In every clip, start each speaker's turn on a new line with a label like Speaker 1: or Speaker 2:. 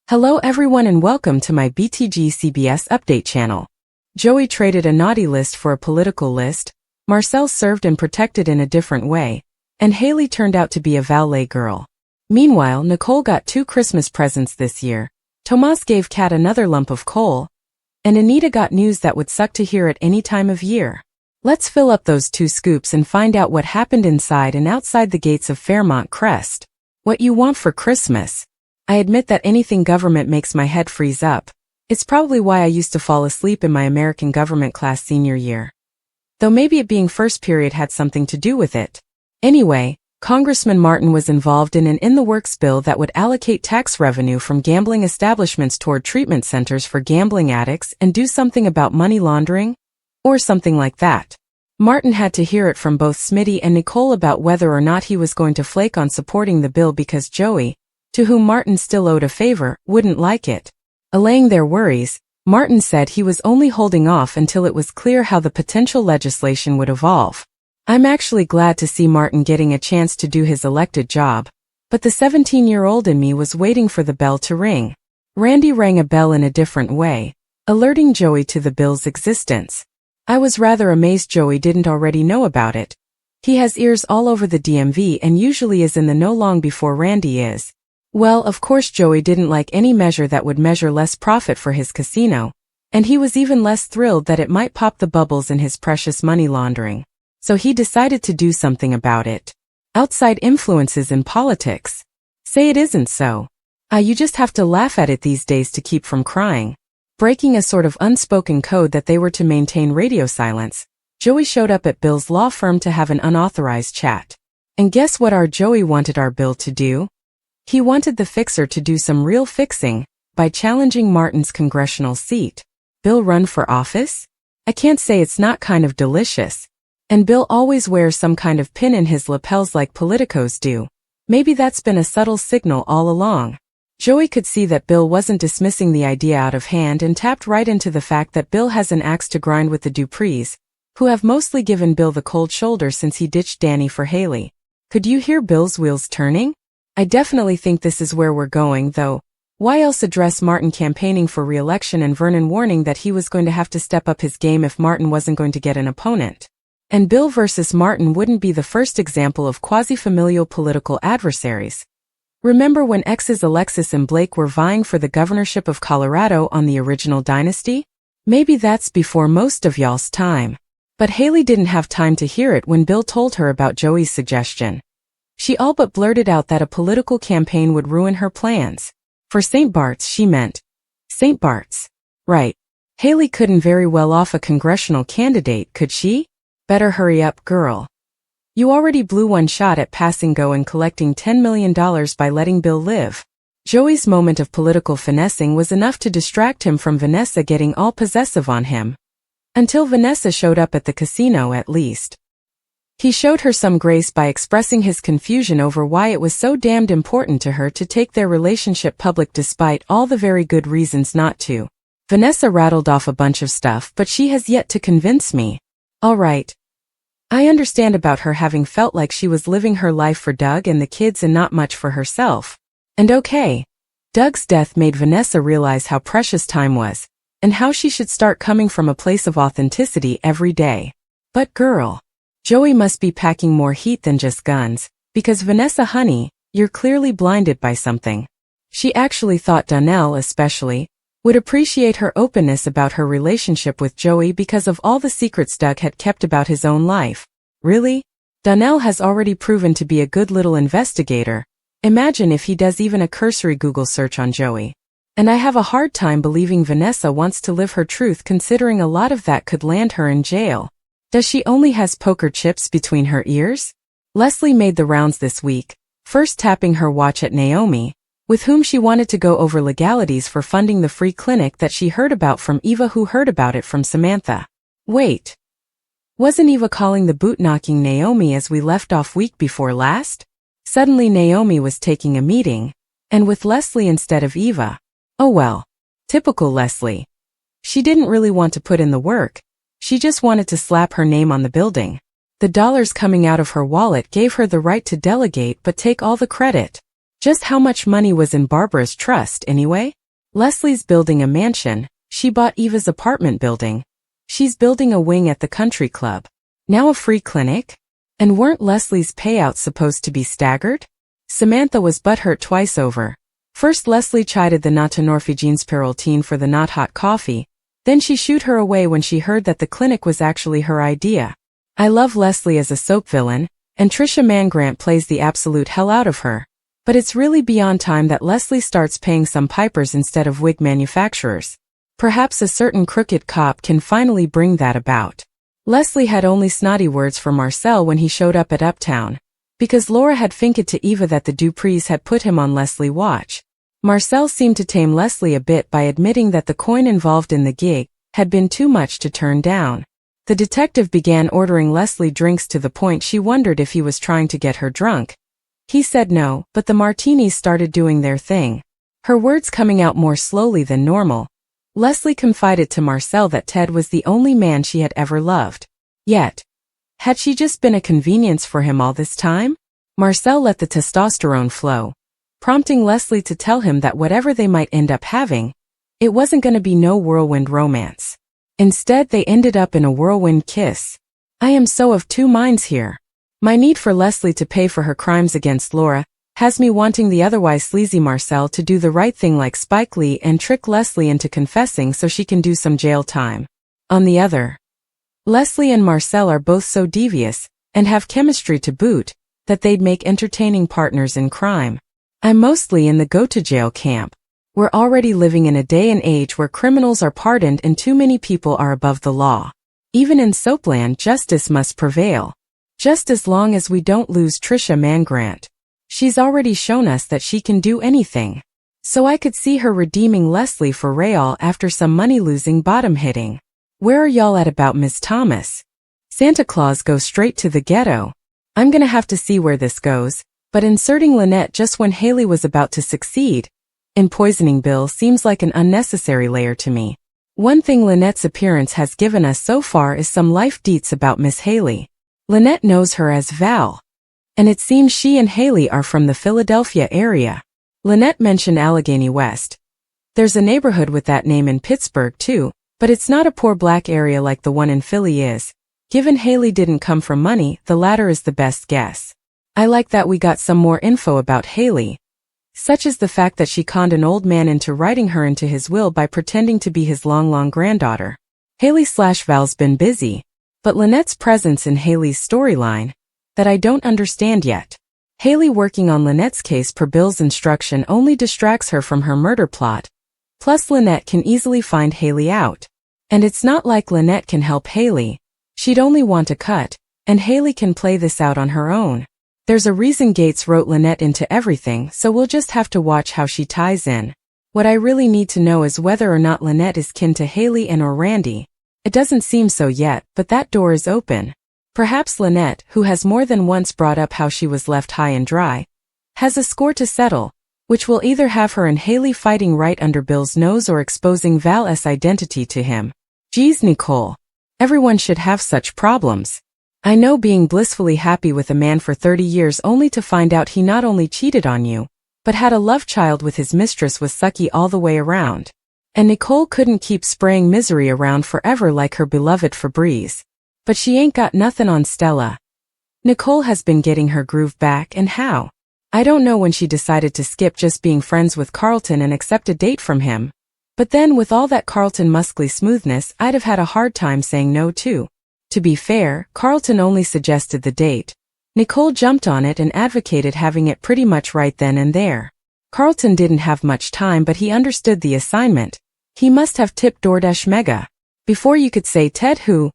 Speaker 1: Hello everyone and welcome to my BTG CBS update channel. Joey traded a naughty list for a political list, Marcel served and protected in a different way, and Haley turned out to be a valet girl. Meanwhile, Nicole got 2 Christmas presents this year, Tomas gave Cat another lump of coal, and Anita got news that would suck to hear at any time of year. Let's fill up those 2 scoops and find out what happened inside and outside the gates of Fairmont Crest. What you want for Christmas? I admit that anything government makes my head freeze up. It's probably why I used to fall asleep in my American government class senior year. Though maybe it being first period had something to do with it. Anyway, Congressman Martin was involved in an in-the-works bill that would allocate tax revenue from gambling establishments toward treatment centers for gambling addicts and do something about money laundering, or something like that. Martin had to hear it from both Smitty and Nicole about whether or not he was going to flake on supporting the bill because Joey, to whom Martin still owed a favor, wouldn't like it. Allaying their worries, Martin said he was only holding off until it was clear how the potential legislation would evolve. I'm actually glad to see Martin getting a chance to do his elected job, but the 17-year-old in me was waiting for the bell to ring. Randy rang a bell in a different way, alerting Joey to the bill's existence. I was rather amazed Joey didn't already know about it. He has ears all over the DMV and usually is in the know long before Randy is. Well, of course Joey didn't like any measure that would measure less profit for his casino, and he was even less thrilled that it might pop the bubbles in his precious money laundering. So he decided to do something about it. Outside influences in politics. Say it isn't so. You just have to laugh at it these days to keep from crying. Breaking a sort of unspoken code that they were to maintain radio silence, Joey showed up at Bill's law firm to have an unauthorized chat. And guess what our Joey wanted our Bill to do? He wanted the fixer to do some real fixing by challenging Martin's congressional seat. Bill run for office? I can't say it's not kind of delicious. And Bill always wears some kind of pin in his lapels like politicos do. Maybe that's been a subtle signal all along. Joey could see that Bill wasn't dismissing the idea out of hand and tapped right into the fact that Bill has an axe to grind with the Duprees, who have mostly given Bill the cold shoulder since he ditched Danny for Haley. Could you hear Bill's wheels turning? I definitely think this is where we're going, though. Why else address Martin campaigning for re-election and Vernon warning that he was going to have to step up his game if Martin wasn't going to get an opponent? And Bill versus Martin wouldn't be the first example of quasi-familial political adversaries. Remember when exes Alexis and Blake were vying for the governorship of Colorado on the original Dynasty? Maybe that's before most of y'all's time. But Haley didn't have time to hear it when Bill told her about Joey's suggestion. She all but blurted out that a political campaign would ruin her plans. For St. Bart's she meant. St. Bart's. Right. Haley couldn't very well off a congressional candidate, could she? Better hurry up, girl. You already blew one shot at passing go and collecting $10 million by letting Bill live. Joey's moment of political finessing was enough to distract him from Vanessa getting all possessive on him. Until Vanessa showed up at the casino at least. He showed her some grace by expressing his confusion over why it was so damned important to her to take their relationship public despite all the very good reasons not to. Vanessa rattled off a bunch of stuff, but she has yet to convince me. All right. I understand about her having felt like she was living her life for Doug and the kids and not much for herself. And okay. Doug's death made Vanessa realize how precious time was, and how she should start coming from a place of authenticity every day. But girl. Joey must be packing more heat than just guns, because Vanessa honey, you're clearly blinded by something. She actually thought Donnell especially would appreciate her openness about her relationship with Joey because of all the secrets Doug had kept about his own life. Really? Donnell has already proven to be a good little investigator. Imagine if he does even a cursory Google search on Joey. And I have a hard time believing Vanessa wants to live her truth considering a lot of that could land her in jail. Does she only has poker chips between her ears? Leslie made the rounds this week, first tapping her watch at Naomi, with whom she wanted to go over legalities for funding the free clinic that she heard about from Eva who heard about it from Samantha. Wait. Wasn't Eva calling the boot-knocking Naomi as we left off week before last? Suddenly Naomi was taking a meeting, and with Leslie instead of Eva. Oh well. Typical Leslie. She didn't really want to put in the work. She just wanted to slap her name on the building. The dollars coming out of her wallet gave her the right to delegate but take all the credit. Just how much money was in Barbara's trust, anyway? Leslie's building a mansion. She bought Eva's apartment building. She's building a wing at the country club. Now a free clinic? And weren't Leslie's payouts supposed to be staggered? Samantha was butthurt twice over. First Leslie chided the not to Norwegiansperoltine for the not hot coffee, then she shooed her away when she heard that the clinic was actually her idea. I love Leslie as a soap villain, and Trisha Mangrant plays the absolute hell out of her. But it's really beyond time that Leslie starts paying some pipers instead of wig manufacturers. Perhaps a certain crooked cop can finally bring that about. Leslie had only snotty words for Marcel when he showed up at Uptown, because Laura had finked to Eva that the Duprees had put him on Leslie watch. Marcel seemed to tame Leslie a bit by admitting that the coin involved in the gig had been too much to turn down. The detective began ordering Leslie drinks to the point she wondered if he was trying to get her drunk. He said no, but the martinis started doing their thing. Her words coming out more slowly than normal. Leslie confided to Marcel that Ted was the only man she had ever loved. Yet, had she just been a convenience for him all this time? Marcel let the testosterone flow, prompting Leslie to tell him that whatever they might end up having, it wasn't going to be no whirlwind romance. Instead, they ended up in a whirlwind kiss. I am so of two minds here. My need for Leslie to pay for her crimes against Laura has me wanting the otherwise sleazy Marcel to do the right thing like Spike Lee and trick Leslie into confessing so she can do some jail time. On the other, Leslie and Marcel are both so devious, and have chemistry to boot, that they'd make entertaining partners in crime. I'm mostly in the go-to-jail camp. We're already living in a day and age where criminals are pardoned and too many people are above the law. Even in soapland, justice must prevail. Just as long as we don't lose Trisha Mangrant. She's already shown us that she can do anything. So I could see her redeeming Leslie for Rayall after some money-losing bottom-hitting. Where are y'all at about Ms. Thomas? Santa Claus goes straight to the ghetto. I'm gonna have to see where this goes, but inserting Lynette just when Haley was about to succeed in poisoning Bill seems like an unnecessary layer to me. One thing Lynette's appearance has given us so far is some life deets about Miss Haley. Lynette knows her as Val. And it seems she and Haley are from the Philadelphia area. Lynette mentioned Allegheny West. There's a neighborhood with that name in Pittsburgh too, but it's not a poor black area like the one in Philly is. Given Haley didn't come from money, the latter is the best guess. I like that we got some more info about Haley, such as the fact that she conned an old man into writing her into his will by pretending to be his long granddaughter. Haley/Val's been busy, but Lynette's presence in Haley's storyline, that I don't understand yet. Haley working on Lynette's case per Bill's instruction only distracts her from her murder plot. Plus Lynette can easily find Haley out. And it's not like Lynette can help Haley. She'd only want a cut, and Haley can play this out on her own. There's a reason Gates wrote Lynette into everything, so we'll just have to watch how she ties in. What I really need to know is whether or not Lynette is kin to Haley and or Randy. It doesn't seem so yet, but that door is open. Perhaps Lynette, who has more than once brought up how she was left high and dry, has a score to settle, which will either have her and Haley fighting right under Bill's nose or exposing Val's identity to him. Geez, Nicole. Everyone should have such problems. I know being blissfully happy with a man for 30 years only to find out he not only cheated on you, but had a love child with his mistress was sucky all the way around. And Nicole couldn't keep spraying misery around forever like her beloved Febreze. But she ain't got nothing on Stella. Nicole has been getting her groove back, and how? I don't know when she decided to skip just being friends with Carlton and accept a date from him. But then with all that Carlton muscly smoothness, I'd have had a hard time saying no too. To be fair, Carlton only suggested the date. Nicole jumped on it and advocated having it pretty much right then and there. Carlton didn't have much time, but he understood the assignment. He must have tipped DoorDash Mega. Before you could say Ted who,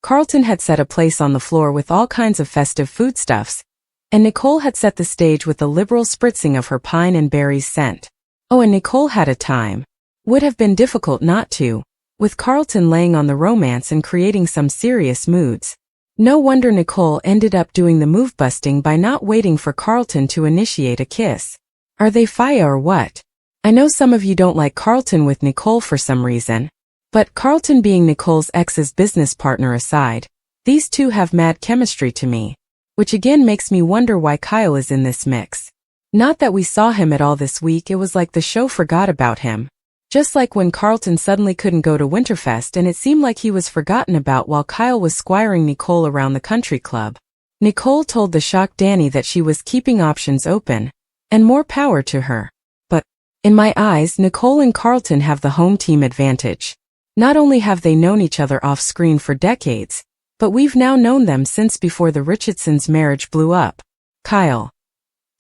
Speaker 1: Carlton had set a place on the floor with all kinds of festive foodstuffs, and Nicole had set the stage with a liberal spritzing of her pine and berries scent. Oh, and Nicole had a time. Would have been difficult not to, with Carlton laying on the romance and creating some serious moods. No wonder Nicole ended up doing the move-busting by not waiting for Carlton to initiate a kiss. Are they fire or what? I know some of you don't like Carlton with Nicole for some reason. But Carlton being Nicole's ex's business partner aside, these two have mad chemistry to me. Which again makes me wonder why Kyle is in this mix. Not that we saw him at all this week, it was like the show forgot about him. Just like when Carlton suddenly couldn't go to Winterfest and it seemed like he was forgotten about while Kyle was squiring Nicole around the country club. Nicole told the shocked Danny that she was keeping options open, and more power to her. But, in my eyes, Nicole and Carlton have the home team advantage. Not only have they known each other off-screen for decades, but we've now known them since before the Richardsons' marriage blew up. Kyle.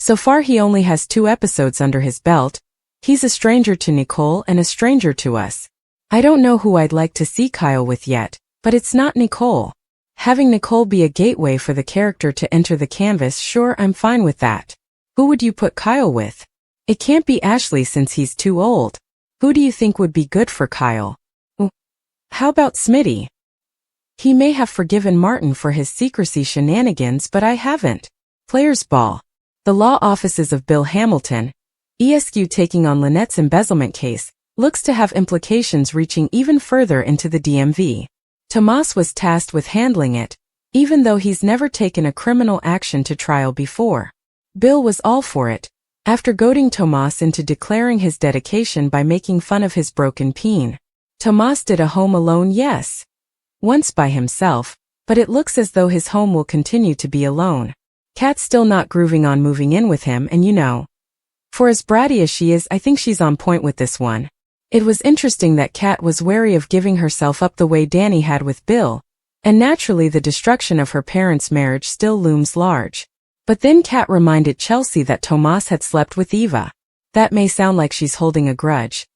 Speaker 1: So far he only has 2 episodes under his belt. He's a stranger to Nicole and a stranger to us. I don't know who I'd like to see Kyle with yet, but it's not Nicole. Having Nicole be a gateway for the character to enter the canvas, sure, I'm fine with that. Who would you put Kyle with? It can't be Ashley since he's too old. Who do you think would be good for Kyle? How about Smitty? He may have forgiven Martin for his secrecy shenanigans, but I haven't. Players Ball. The law offices of Bill Hamilton, ESQ taking on Lynette's embezzlement case, looks to have implications reaching even further into the DMV. Tomas was tasked with handling it, even though he's never taken a criminal action to trial before. Bill was all for it, after goading Tomas into declaring his dedication by making fun of his broken peen. Tomas did a home alone, yes. Once by himself, but it looks as though his home will continue to be alone. Cat's still not grooving on moving in with him, and you know. For as bratty as she is, I think she's on point with this one. It was interesting that Cat was wary of giving herself up the way Danny had with Bill, and naturally the destruction of her parents' marriage still looms large. But then Cat reminded Chelsea that Tomas had slept with Eva. That may sound like she's holding a grudge.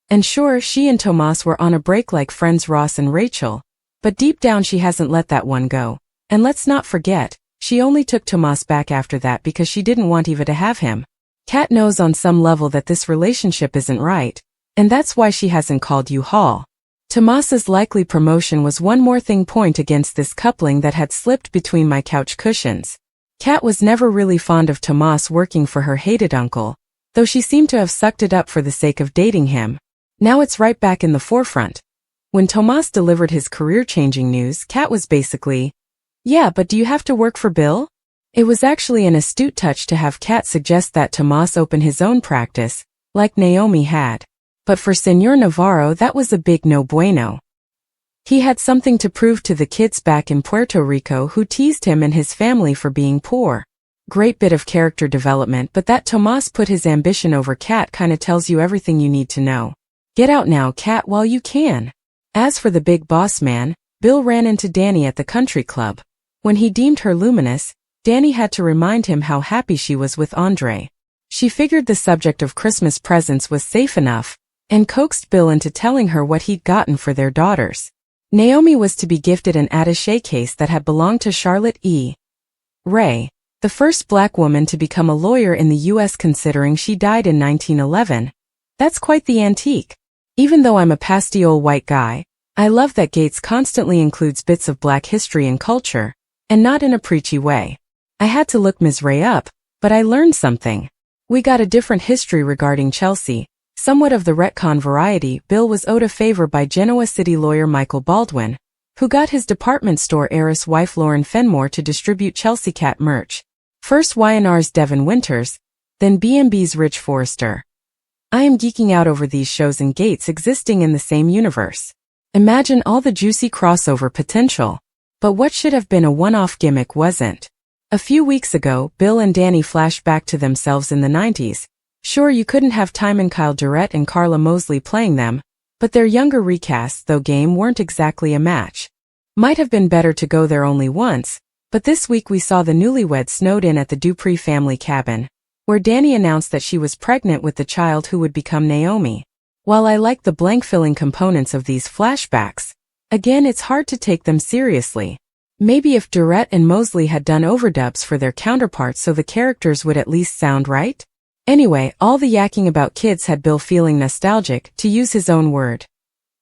Speaker 1: And sure, she and Tomas were on a break like friends Ross and Rachel, but deep down she hasn't let that one go. And let's not forget, she only took Tomas back after that because she didn't want Eva to have him. Cat knows on some level that this relationship isn't right, and that's why she hasn't called U-Haul. Tomas's likely promotion was one more thing point against this coupling that had slipped between my couch cushions. Cat was never really fond of Tomas working for her hated uncle, though she seemed to have sucked it up for the sake of dating him. Now it's right back in the forefront. When Tomas delivered his career-changing news, Cat was basically, "Yeah, but do you have to work for Bill?" It was actually an astute touch to have Cat suggest that Tomas open his own practice, like Naomi had. But for Señor Navarro, that was a big no bueno. He had something to prove to the kids back in Puerto Rico who teased him and his family for being poor. Great bit of character development, but that Tomas put his ambition over Cat kinda tells you everything you need to know. Get out now, Cat, while you can. As for the big boss man, Bill ran into Danny at the country club. When he deemed her luminous, Danny had to remind him how happy she was with Andre. She figured the subject of Christmas presents was safe enough, and coaxed Bill into telling her what he'd gotten for their daughters. Naomi was to be gifted an attaché case that had belonged to Charlotte E. Ray, the first black woman to become a lawyer in the U.S. considering she died in 1911. That's quite the antique. Even though I'm a pasty old white guy, I love that Gates constantly includes bits of black history and culture, and not in a preachy way. I had to look Ms. Ray up, but I learned something. We got a different history regarding Chelsea, somewhat of the retcon variety. Bill was owed a favor by Genoa City lawyer Michael Baldwin, who got his department store heiress wife Lauren Fenmore to distribute Chelsea Cat merch. First Y&R's Devin Winters, then B&B's Rich Forrester. I am geeking out over these shows and Gates existing in the same universe. Imagine all the juicy crossover potential. But what should have been a one-off gimmick wasn't. A few weeks ago, Bill and Danny flashed back to themselves in the 90s. Sure, you couldn't have Timon Kyle Durrett and Carla Mosley playing them, but their younger recasts though game weren't exactly a match. Might have been better to go there only once, but this week we saw the newlyweds snowed in at the Dupree family cabin, where Danny announced that she was pregnant with the child who would become Naomi. While I like the blank-filling components of these flashbacks, again it's hard to take them seriously. Maybe if Durrett and Mosley had done overdubs for their counterparts so the characters would at least sound right? Anyway, all the yakking about kids had Bill feeling nostalgic, to use his own word.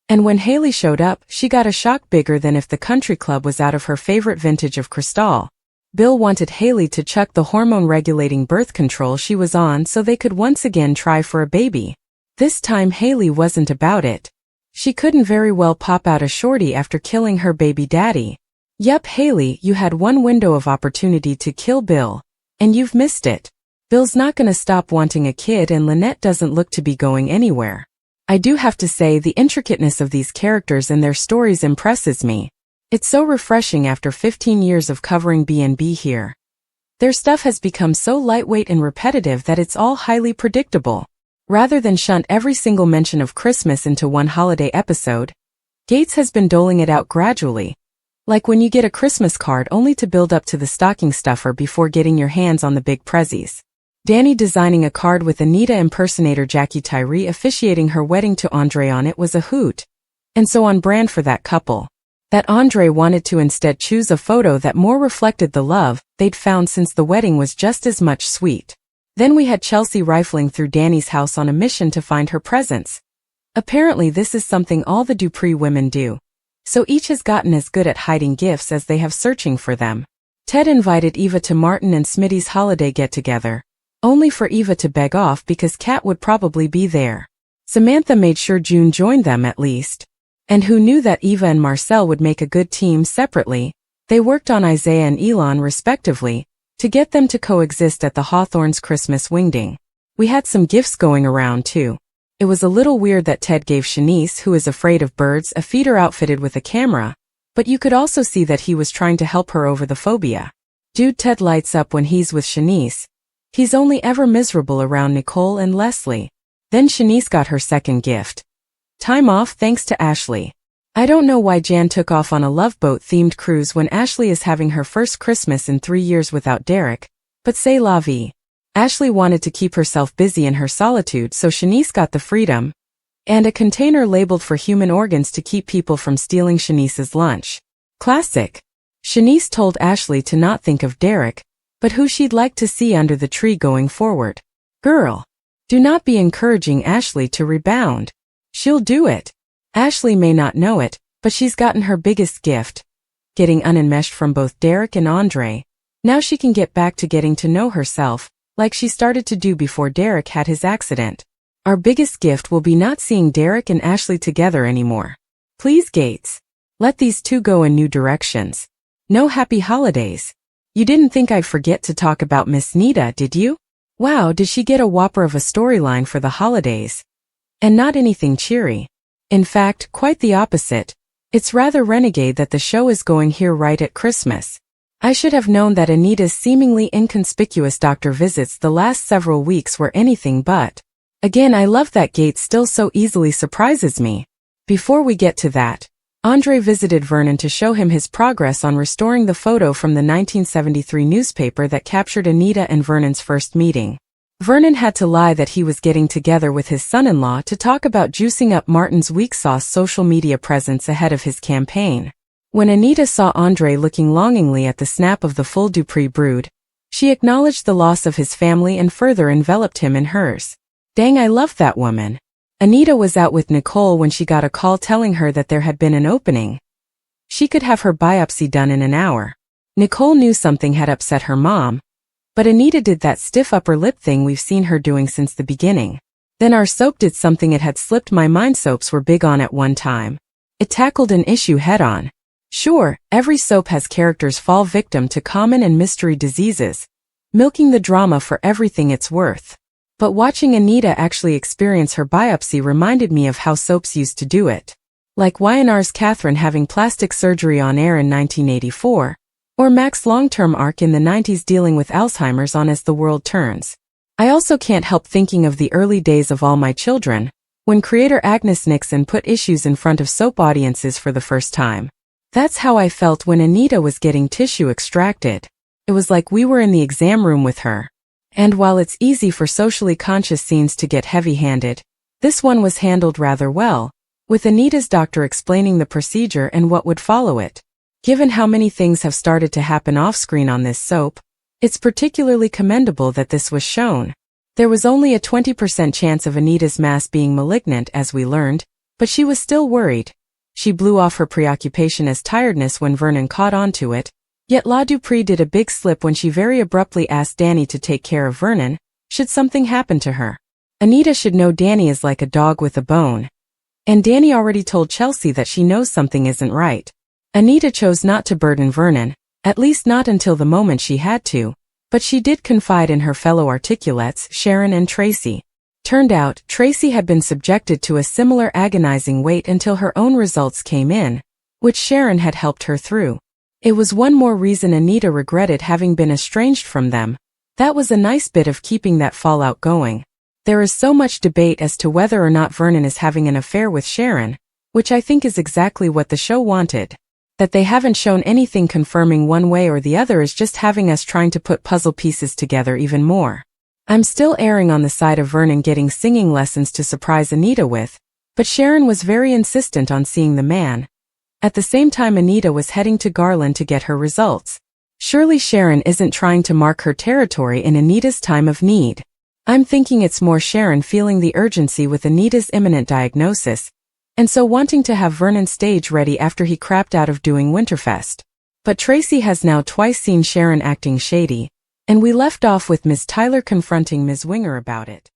Speaker 1: And when Haley showed up, she got a shock bigger than if the country club was out of her favorite vintage of Cristal. Bill wanted Haley to chuck the hormone-regulating birth control she was on so they could once again try for a baby. This time Haley wasn't about it. She couldn't very well pop out a shorty after killing her baby daddy. Yup, Haley, you had one window of opportunity to kill Bill, and you've missed it. Bill's not gonna stop wanting a kid and Lynette doesn't look to be going anywhere. I do have to say the intricateness of these characters and their stories impresses me. It's so refreshing after 15 years of covering B&B here. Their stuff has become so lightweight and repetitive that it's all highly predictable. Rather than shunt every single mention of Christmas into one holiday episode, Gates has been doling it out gradually. Like when you get a Christmas card only to build up to the stocking stuffer before getting your hands on the big prezzies. Danny designing a card with Anita impersonator Jackie Tyree officiating her wedding to Andre on it was a hoot. And so on brand for that couple. That Andre wanted to instead choose a photo that more reflected the love they'd found since the wedding was just as much sweet. Then we had Chelsea rifling through Danny's house on a mission to find her presents. Apparently this is something all the Dupree women do. So each has gotten as good at hiding gifts as they have searching for them. Ted invited Eva to Martin and Smitty's holiday get-together, only for Eva to beg off because Kat would probably be there. Samantha made sure June joined them at least. And who knew that Eva and Marcel would make a good team separately? They worked on Isaiah and Elon respectively, to get them to coexist at the Hawthorns' Christmas wingding. We had some gifts going around too. It was a little weird that Ted gave Shanice, who is afraid of birds, a feeder outfitted with a camera, but you could also see that he was trying to help her over the phobia. Dude, Ted lights up when he's with Shanice. He's only ever miserable around Nicole and Leslie. Then Shanice got her second gift. Time off thanks to Ashley. I don't know why Jan took off on a Love Boat-themed cruise when Ashley is having her first Christmas in 3 years without Derek, but c'est la vie. Ashley wanted to keep herself busy in her solitude, so Shanice got the freedom and a container labeled for human organs to keep people from stealing Shanice's lunch. Classic. Shanice told Ashley to not think of Derek, but who she'd like to see under the tree going forward. Girl, do not be encouraging Ashley to rebound. She'll do it. Ashley may not know it, but she's gotten her biggest gift, getting unenmeshed from both Derek and Andre. Now she can get back to getting to know herself, like she started to do before Derek had his accident. Our biggest gift will be not seeing Derek and Ashley together anymore. Please, Gates. Let these two go in new directions. No happy holidays. You didn't think I'd forget to talk about Miss Nita, did you? Wow, did she get a whopper of a storyline for the holidays? And not anything cheery. In fact, quite the opposite. It's rather renegade that the show is going here right at Christmas. I should have known that Anita's seemingly inconspicuous doctor visits the last several weeks were anything but. Again, I love that Gates still so easily surprises me. Before we get to that, Andre visited Vernon to show him his progress on restoring the photo from the 1973 newspaper that captured Anita and Vernon's first meeting. Vernon had to lie that he was getting together with his son-in-law to talk about juicing up Martin's weak sauce social media presence ahead of his campaign. When Anita saw Andre looking longingly at the snap of the full Dupree brood, she acknowledged the loss of his family and further enveloped him in hers. Dang, I love that woman. Anita was out with Nicole when she got a call telling her that there had been an opening. She could have her biopsy done in an hour. Nicole knew something had upset her mom, but Anita did that stiff upper lip thing we've seen her doing since the beginning. Then our soap did something it had slipped my mind soaps were big on at one time. It tackled an issue head-on. Sure, every soap has characters fall victim to common and mystery diseases, milking the drama for everything it's worth. But watching Anita actually experience her biopsy reminded me of how soaps used to do it. Like Y&R's Catherine having plastic surgery on air in 1984, or Mac's long-term arc in the 90s dealing with Alzheimer's on As the World Turns. I also can't help thinking of the early days of All My Children, when creator Agnes Nixon put issues in front of soap audiences for the first time. That's how I felt when Anita was getting tissue extracted. It was like we were in the exam room with her. And while it's easy for socially conscious scenes to get heavy-handed, this one was handled rather well, with Anita's doctor explaining the procedure and what would follow it. Given how many things have started to happen off-screen on this soap, it's particularly commendable that this was shown. There was only a 20% chance of Anita's mass being malignant, as we learned, but she was still worried. She blew off her preoccupation as tiredness when Vernon caught on to it, yet La Dupree did a big slip when she very abruptly asked Danny to take care of Vernon, should something happen to her. Anita should know Danny is like a dog with a bone. And Danny already told Chelsea that she knows something isn't right. Anita chose not to burden Vernon, at least not until the moment she had to, But she did confide in her fellow articulates, Sharon and Tracy. Turned out, Tracy had been subjected to a similar agonizing wait until her own results came in, which Sharon had helped her through. It was one more reason Anita regretted having been estranged from them. That was a nice bit of keeping that fallout going. There is so much debate as to whether or not Vernon is having an affair with Sharon, which I think is exactly what the show wanted. That they haven't shown anything confirming one way or the other is just having us trying to put puzzle pieces together even more. I'm still erring on the side of Vernon getting singing lessons to surprise Anita with, but Sharon was very insistent on seeing the man. At the same time, Anita was heading to Garland to get her results. Surely Sharon isn't trying to mark her territory in Anita's time of need. I'm thinking it's more Sharon feeling the urgency with Anita's imminent diagnosis, and so wanting to have Vernon stage ready after he crapped out of doing Winterfest. But Tracy has now twice seen Sharon acting shady, and we left off with Ms. Tyler confronting Ms. Winger about it.